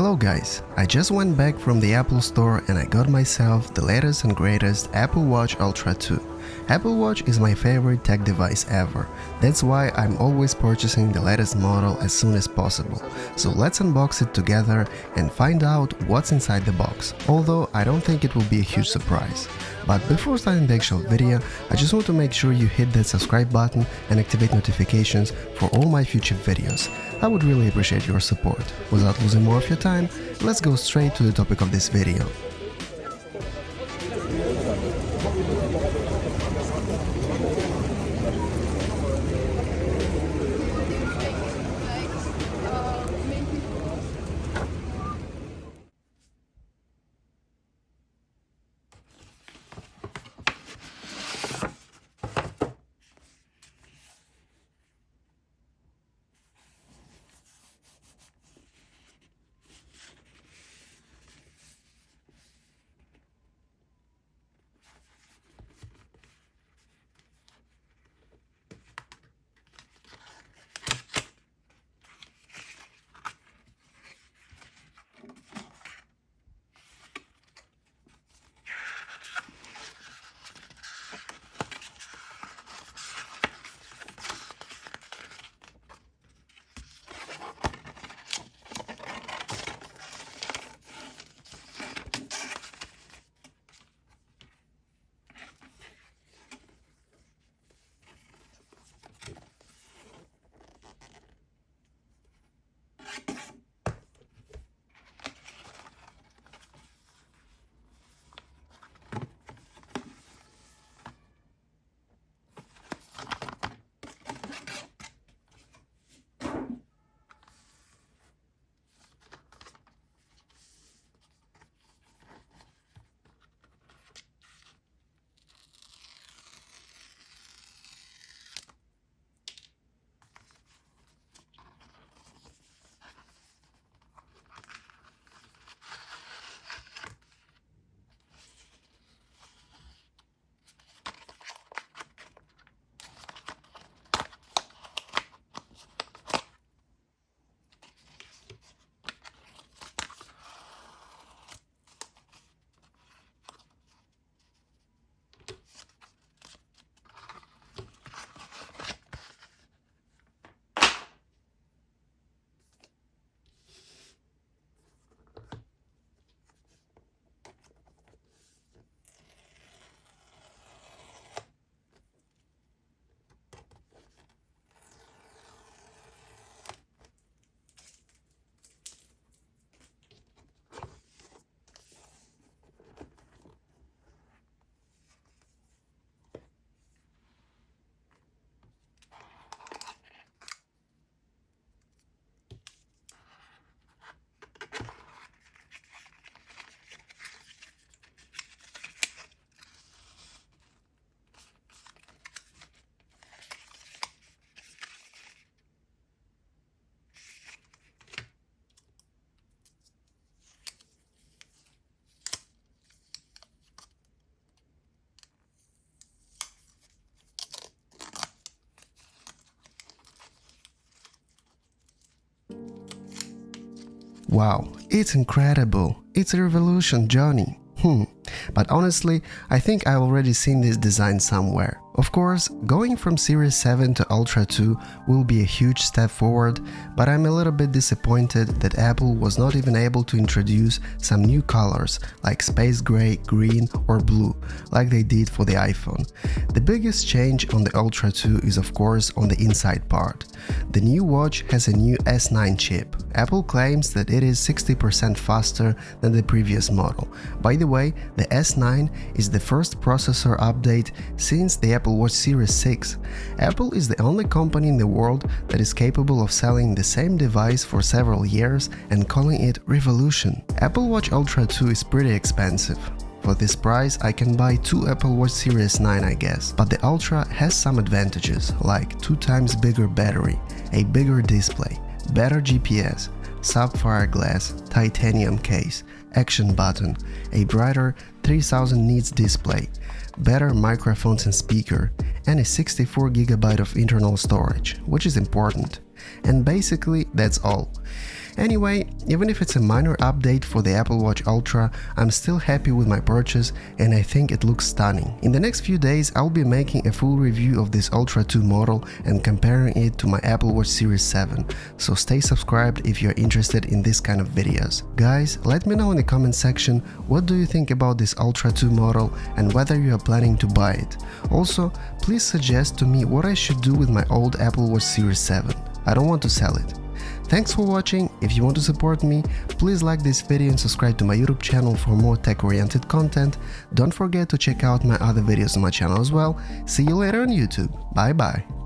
Hello guys, I just went back from the Apple store and I got myself the latest and greatest Apple Watch Ultra 2. Apple Watch is my favorite tech device ever, that's why I'm always purchasing the latest model as soon as possible. So let's unbox it together and find out what's inside the box, although I don't think it will be a huge surprise. But before starting the actual video, I just want to make sure you hit that subscribe button and activate notifications for all my future videos. I would really appreciate your support. Without losing more of your time, let's go straight to the topic of this video. Wow, it's incredible. It's a revolution, Johnny. But honestly, I think I've already seen this design somewhere. Of course, going from Series 7 to Ultra 2 will be a huge step forward, but I'm a little bit disappointed that Apple was not even able to introduce some new colors like space gray, green or blue, like they did for the iPhone. The biggest change on the Ultra 2 is of course on the inside part. The new watch has a new S9 chip. Apple claims that it is 60% faster than the previous model. By the way, the S9 is the first processor update since the Apple Watch Series 6. Apple is the only company in the world that is capable of selling the same device for several years and calling it revolution. Apple Watch Ultra 2 is pretty expensive. For this price I can buy two Apple Watch Series 9 I guess, but the Ultra has some advantages like 2 times bigger battery, a bigger display, better GPS, sapphire glass, titanium case, action button, a brighter 3000 nits display, better microphones and speaker, and a 64GB of internal storage, which is important. And basically that's all. Anyway, even if it's a minor update for the Apple Watch Ultra, I'm still happy with my purchase and I think it looks stunning. In the next few days, I'll be making a full review of this Ultra 2 model and comparing it to my Apple Watch Series 7, so stay subscribed if you're interested in this kind of videos. Guys, let me know in the comment section what do you think about this Ultra 2 model and whether you are planning to buy it. Also, please suggest to me what I should do with my old Apple Watch Series 7. I don't want to sell it. Thanks for watching. If you want to support me, please like this video and subscribe to my YouTube channel for more tech-oriented content. Don't forget to check out my other videos on my channel as well. See you later on YouTube. Bye bye.